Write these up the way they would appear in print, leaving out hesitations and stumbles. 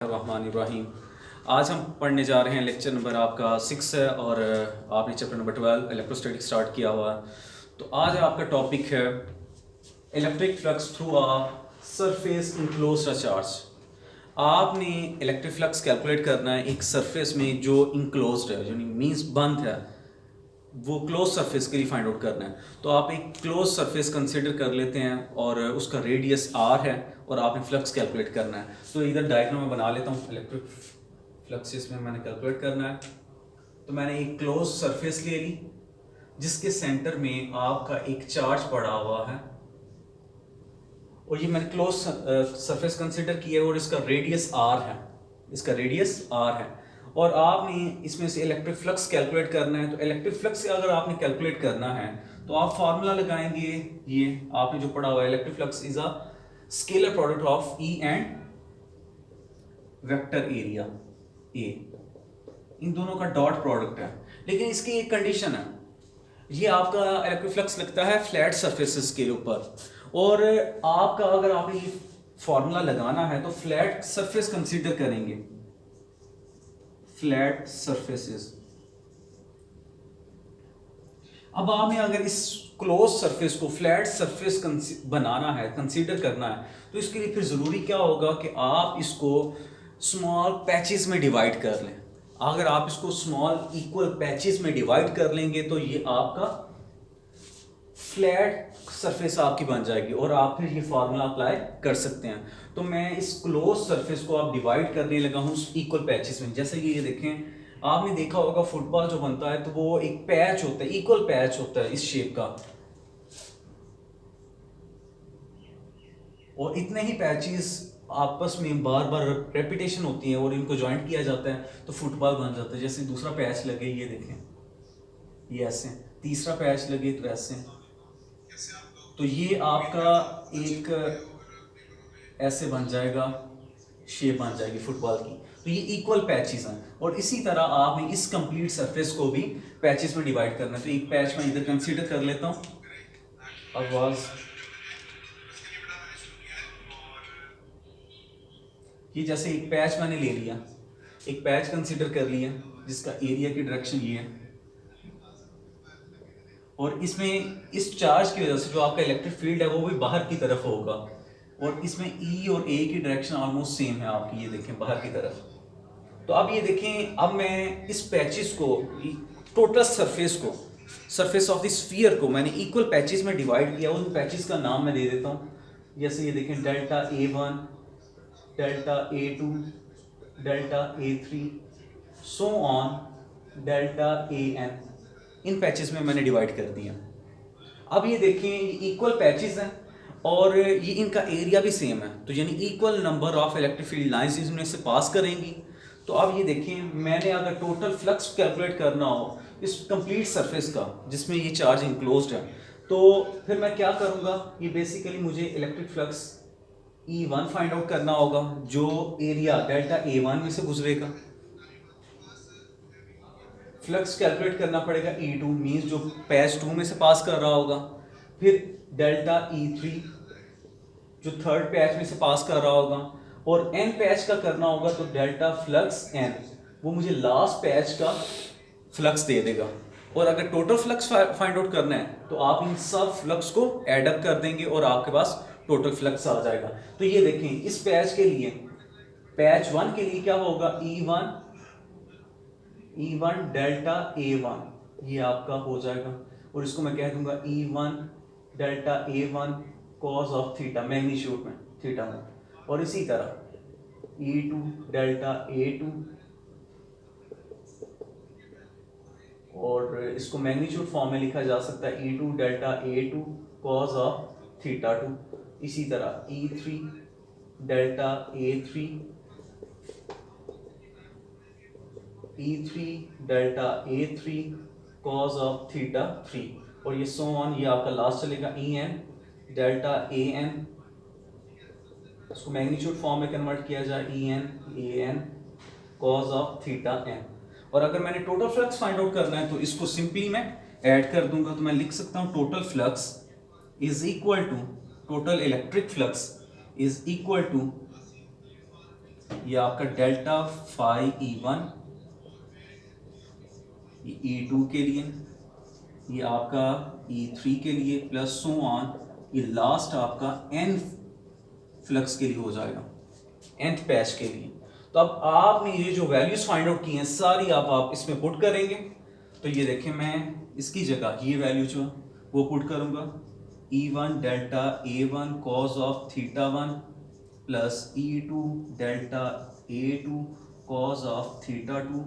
रहमान। आज हम पढ़ने जा रहे हैं लेक्चर नंबर आपका 6 है और आपने चैप्टर नंबर 12 इलेक्ट्रोस्टैटिक स्टार्ट किया हुआ है। तो आज आपका टॉपिक है electric flux through a surface enclosed charge. आपने इलेक्ट्रिक फ्लक्स कैलकुलेट करना है एक सरफेस में जो इनक्लोज्ड है, यानी मीन्स बंद है, वो क्लोज सरफेस के लिए फाइंड आउट करना है। तो आप एक क्लोज सरफेस कंसिडर कर लेते हैं और उसका रेडियस आर है और आपने फ्लक्स कैलकुलेट करना है। तो इधर डायग्राम में बना लेता हूँ इलेक्ट्रिक फ्लक्स, इसमें मैंने कैलकुलेट करना है। तो मैंने एक क्लोज सरफेस ले ली जिसके सेंटर में आपका एक चार्ज पड़ा हुआ है और ये मैंने क्लोज सरफेस कंसिडर किया है और इसका रेडियस आर है, इसका रेडियस आर है। और आपने इसमें से इलेक्ट्रिक फ्लक्स कैलकुलेट करना है। तो इलेक्ट्रिक फ्लक्स अगर आपने कैलकुलेट करना है तो आप फार्मूला लगाएंगे, ये आपने जो पढ़ा हुआ है, electric flux is a scalar product of E and vector area A, इन दोनों का डॉट प्रोडक्ट है। लेकिन इसकी एक कंडीशन है, ये आपका इलेक्ट्रिक फ्लक्स लगता है फ्लैट सरफेसेस के ऊपर, और आपका अगर आपने ये फॉर्मूला लगाना है तो फ्लैट सरफेस कंसीडर करेंगे, फ्लैट सरफेसेस। अब आपने अगर इस क्लोज सरफेस को फ्लैट सरफेस बनाना है, कंसीडर करना है, तो इसके लिए फिर ज़रूरी क्या होगा कि आप इसको स्मॉल पैचेस में डिवाइड कर लें। अगर आप इसको स्मॉल इक्वल पैचेस में डिवाइड कर लेंगे तो ये आपका फ्लैट सरफेस आपकी बन जाएगी और आप फिर ये फार्मूला अप्लाई कर सकते हैं। तो मैं इस क्लोज सरफेस को आप डिवाइड करने लगा हूँ इक्वल पैचेस में। जैसे कि ये देखें, आपने देखा होगा फुटबॉल जो बनता है तो वो एक पैच होता है, इक्वल पैच होता है इस शेप का, और इतने ही पैचेस आपस में बार बार रेपिटेशन होती है और इनको ज्वाइंट किया जाता है तो फुटबॉल बन जाता है। जैसे दूसरा पैच लगे, ये देखें, ये ऐसे, तीसरा पैच लगे तो ऐसे, तो ये आपका एक ऐसे बन जाएगा, शेप बन जाएगी फुटबॉल की। तो ये इक्वल पैचेस हैं और इसी तरह आपने इस कंप्लीट सरफेस को भी पैचेस में डिवाइड करना है। तो एक पैच मैं इधर कंसीडर कर लेता हूँ। आवाज, ये जैसे एक पैच मैंने ले लिया, एक पैच कंसीडर कर लिया जिसका एरिया की डायरेक्शन ये है, और इसमें इस चार्ज की वजह से जो आपका इलेक्ट्रिक फील्ड है वो भी बाहर की तरफ होगा, और इसमें ई और ए की डायरेक्शन ऑलमोस्ट सेम है आपकी, ये देखें बाहर की तरफ। तो अब ये देखें, अब मैं इस पैचेस को, टोटल सरफेस को, सरफेस ऑफ द स्फीयर को मैंने इक्वल पैचेस में डिवाइड किया। उन पैचेस का नाम मैं दे देता हूँ, जैसे ये देखें delta A1, delta A2, delta A3, so on delta AN। In patches में मैंने डिवाइड कर दिया। अब ये देखें, ये इक्वल पैचेस हैं और ये इनका एरिया भी सेम है, तो यानी equal number of electric field lines इनमें से पास करेंगी। तो अब ये देखें, मैंने अगर टोटल फ्लक्स कैलकुलेट करना हो इस कंप्लीट सरफेस का जिसमें ये चार्ज इंक्लोज्ड है, तो फिर मैं क्या करूँगा, ये बेसिकली मुझे electric flux E1 find out करना होगा जो एरिया डेल्टा A1 में से गुजरेगा। फ्लक्स कैलकुलेट करना पड़ेगा E2 मीन्स जो पैच 2 में से पास कर रहा होगा। फिर डेल्टा E3 जो थर्ड पैच में से पास कर रहा होगा, और N पैच का करना होगा तो डेल्टा फ्लक्स N वो मुझे लास्ट पैच का फ्लक्स दे देगा। और अगर टोटल फ्लक्स फाइंड आउट करना है तो आप इन सब फ्लक्स को ऐड अप कर देंगे और आपके पास टोटल फ्लक्स आ जाएगा। तो ये देखें, इस पैच के लिए, पैच 1 के लिए क्या होगा, E1 डेल्टा A1, ये आपका हो जाएगा, और इसको मैं कह दूंगा E1 delta A1 cos of theta, magnitude में थीटा में। और इसी तरह E2 डेल्टा A2, और इसको मैग्नीट्यूड फॉर्म में लिखा जा सकता है E2 delta A2 cos of theta 2। इसी तरह E3 delta A3, E3 delta A3 cos of theta 3, और ये सो ऑन, ये आपका लास्ट चलेगा En डेल्टा AN, इसको मैग्नीट्यूड फॉर्म में कन्वर्ट किया जाए En cos of theta n। और अगर मैंने टोटल फ्लक्स फाइंड आउट करना है तो इसको सिंपली मैं ऐड कर दूंगा, तो मैं लिख सकता हूं total flux is equal to, total electric flux is equal to ये आपका डेल्टा फाई E1, ये E2 के लिए, ये आपका E3 के लिए, प्लस सो ऑन, ये लास्ट आपका n फ्लक्स के लिए हो जाएगा, nth पैच के लिए। तो अब आपने ये जो वैल्यूज फाइंड आउट की हैं सारी आप इसमें पुट करेंगे। तो ये देखें, मैं इसकी जगह ये वैल्यू जो वो पुट करूंगा, E1 delta A1 cause of theta 1 plus E2 delta A2 cause of theta 2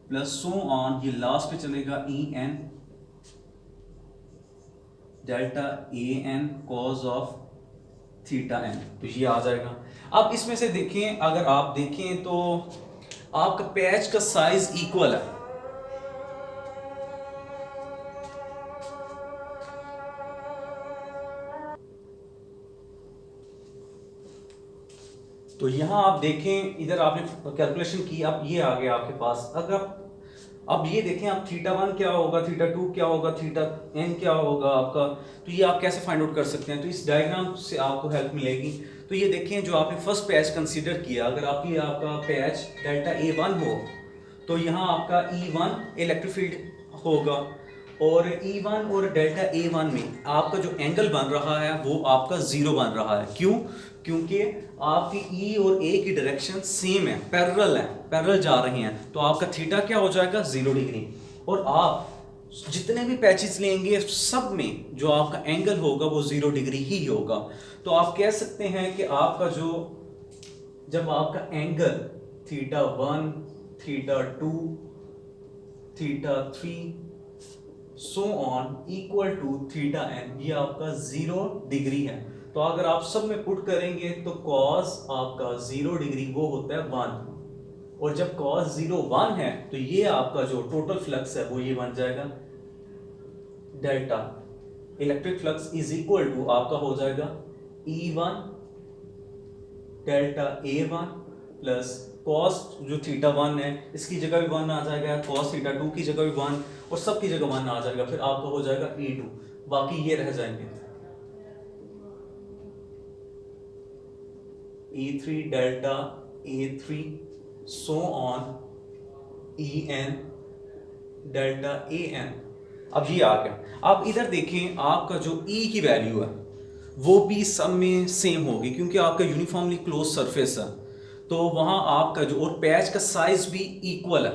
plus so on, ये लास्ट पे चलेगा En delta AN cause of theta n। तो ये आ जाएगा। अब इसमें से देखें, अगर आप देखें तो आपका पैच का साइज इक्वल है, तो यहां आप देखें, इधर आपने कैलकुलेशन की, अब ये आ गया आपके पास। अगर अब ये देखें आप, थीटा 1 क्या होगा, थीटा 2 क्या होगा, थीटा n क्या होगा आपका, तो ये आप कैसे फाइंड आउट कर सकते हैं। तो इस डायग्राम से आपको हेल्प मिलेगी। तो ये देखें, जो आपने फर्स्ट पैच कंसीडर किया, अगर आपका पैच डेल्टा A1 हो तो यहाँ आपका E1 इलेक्ट्रिक फील्ड होगा, और E1 और डेल्टा A1 में आपका जो एंगल बन रहा है वो आपका जीरो बन रहा है। क्यों? क्योंकि आपकी E और A की डायरेक्शन सेम है, पैरेलल जा रही हैं, तो आपका थीटा क्या हो जाएगा, 0 डिग्री। और आप जितने भी पैचेस लेंगे सब में जो आपका एंगल होगा वो 0 डिग्री ही होगा। तो आप कह सकते हैं कि आपका जो, जब आपका angle theta 1, theta 2, theta 3 so on equal to theta n, ये आपका 0 डिग्री है। तो अगर आप सब में पुट करेंगे तो कॉस आपका 0 डिग्री वो होता है 1, और जब कॉस 0 1 है तो ये आपका जो टोटल फ्लक्स है वो ये बन जाएगा delta electric flux is equal to आपका हो जाएगा E1 delta A1 plus cos जो थीटा 1 है इसकी जगह भी 1 आ जाएगा, कॉस थीटा 2 की जगह भी 1, और सब की जगह 1 आ जाएगा, फिर आपका हो जाएगा E2, बाकी ये रह जाएंगे E3 delta A3 so on En delta AN। अब ये आ गया। अब इधर देखें, आपका जो E की वैल्यू है वो भी सब में सेम होगी, क्योंकि आपका यूनिफॉर्मली क्लोज सरफेस है, तो वहां आपका जो, और पैच का साइज भी इक्वल है,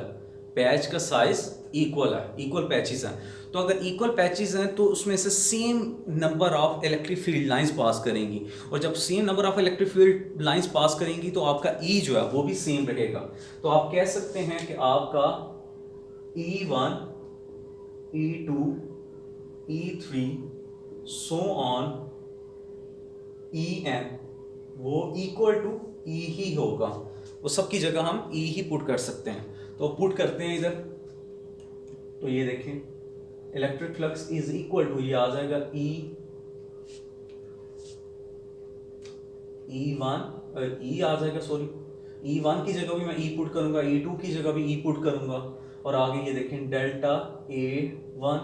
पैच का साइज इक्वल है, इक्वल पैचेस हैं। तो अगर इक्वल पैचेस हैं तो उसमें से same number of electric field lines pass करेंगी, और जब same number of electric field lines pass करेंगी तो आपका E जो है वो भी सेम रहेगा। तो आप कह सकते हैं कि आपका E1 E2 E3 so on En वो इक्वल टू E ही होगा, वो सबकी जगह हम E ही पुट कर सकते हैं। तो पुट करते हैं इधर, तो ये देखें electric flux is equal to, ये आ जाएगा E1 आ जाएगा, सॉरी E1 की जगह भी मैं E पुट करूंगा, E2 की जगह भी E पुट करूंगा, और आगे ये देखें delta A1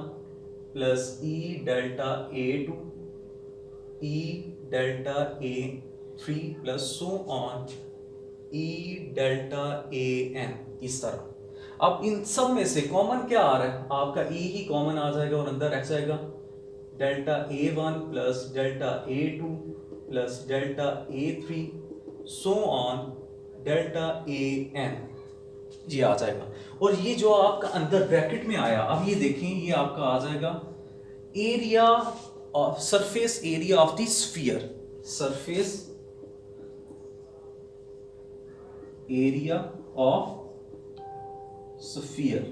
plus E delta A2 E delta A3 plus so on E delta AN, इस तरह। अब इन सब में से कॉमन क्या आ रहा है, आपका E ही कॉमन आ जाएगा, और अंदर रह जाएगा delta A1 plus delta A2 plus delta A3 so on delta AN, ये आ जाएगा। और ये जो आपका अंदर ब्रैकेट में आया, अब ये देखें, ये आपका आ जाएगा area of surface area of the sphere, surface area of sphere,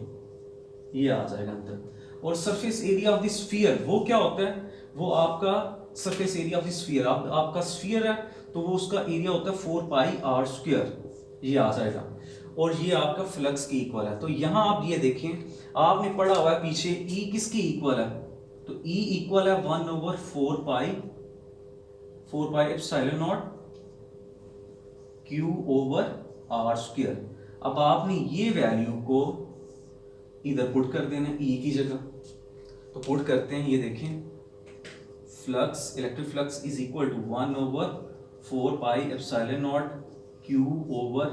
ये आ जाएगा अंदर। और surface area of the sphere वो क्या होता है, वो आपका surface area of the sphere, आपका स्फीयर है तो वो उसका एरिया होता है 4 पाई r स्क्वायर, ये आ जाएगा। और ये आपका फ्लक्स की इक्वल है। तो यहां आप ये देखें, आपने पढ़ा हुआ है पीछे E किसकी इक्वल है, तो E इक्वल है 1/4 pi epsilon not Q over R square. अब आपने ये वैल्यू को इधर पुट कर देना है E की जगह, तो पुट करते हैं, ये देखें flux electric flux is equal to 1/4 pi epsilon naught q over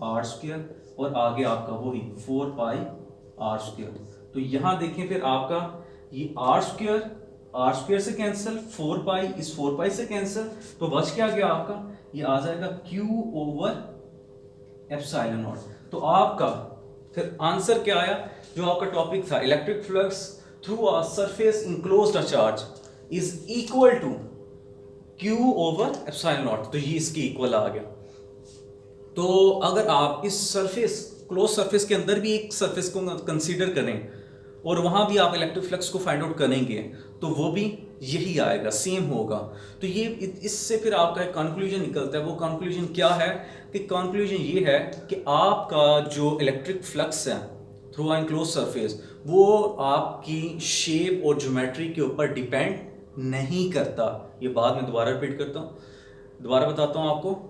r square और आगे आपका वही 4 पाई आर स्क्वायर। तो यहाँ देखें फिर आपका ये आर स्क्वायर से कैंसिल, 4 पाई इस 4 पाई से कैंसिल, तो बच क्या गया आपका, ये आ जाएगा क्यू ओवर एप्सिलॉन नॉट। तो आपका फिर आंसर क्या आया, जो आपका टॉपिक था electric flux through a surface enclosed a charge is equal to q over epsilon naught, तो ये इसके इक्वल आ गया। तो अगर आप इस सरफेस क्लोज सरफेस के अंदर भी एक सरफेस को कंसीडर करें और वहां भी आप इलेक्ट्रिक फ्लक्स को फाइंड आउट करेंगे तो वो भी यही आएगा, सेम होगा। तो ये इससे फिर आपका एक कंक्लूजन निकलता है। वो कंक्लूजन क्या है कि कंक्लूजन ये है कि आपका जो इलेक्ट्रिक फ्लक्स है थ्रू अ इनक्लोज सरफेस वो आपकी शेप और ज्योमेट्री के ऊपर डिपेंड नहीं करता। ये बात मैं दोबारा रिपीट करता हूँ, दोबारा बताता हूँ आपको।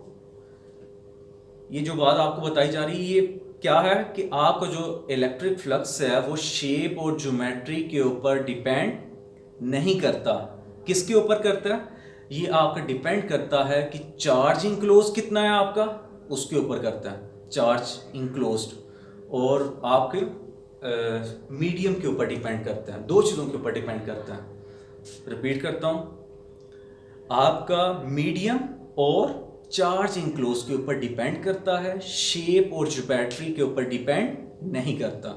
ये जो बात आपको बताई जा रही है ये क्या है कि आपका जो इलेक्ट्रिक फ्लक्स है वो शेप और ज्योमेट्री के ऊपर डिपेंड नहीं करता। किसके ऊपर करता है, ये आपका डिपेंड करता है कि चार्ज इंक्लोज कितना है आपका, उसके ऊपर करता है चार्ज इंक्लोज्ड, और आपके मीडियम के ऊपर डिपेंड करता है, दो चीज़ों के ऊपर डिपेंड करता है। रिपीट करता हूँ, आपका मीडियम और चार्ज इंक्लोज के ऊपर डिपेंड करता है, शेप और ज्योमेट्री के ऊपर डिपेंड नहीं करता।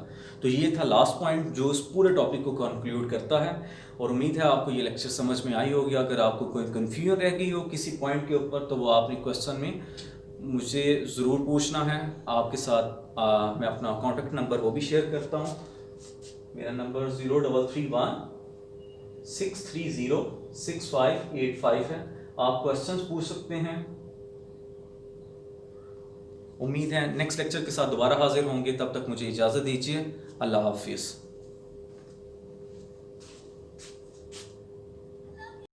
तो ये था लास्ट पॉइंट जो इस पूरे टॉपिक को कंक्लूड करता है, और उम्मीद है आपको ये लेक्चर समझ में आई होगी। अगर आपको कोई कन्फ्यूजन रह गई हो किसी पॉइंट के ऊपर तो वो आपने क्वेश्चन में मुझे ज़रूर पूछना है। आपके साथ मैं अपना कॉन्टैक्ट नंबर वो भी शेयर करता हूँ। मेरा नंबर 0331-630-6585 है। आप क्वेश्चंस पूछ सकते हैं। उम्मीद है नेक्स्ट लेक्चर के साथ दोबारा हाजिर होंगे, तब तक मुझे इजाज़त दीजिए। अल्लाह हाफिज़।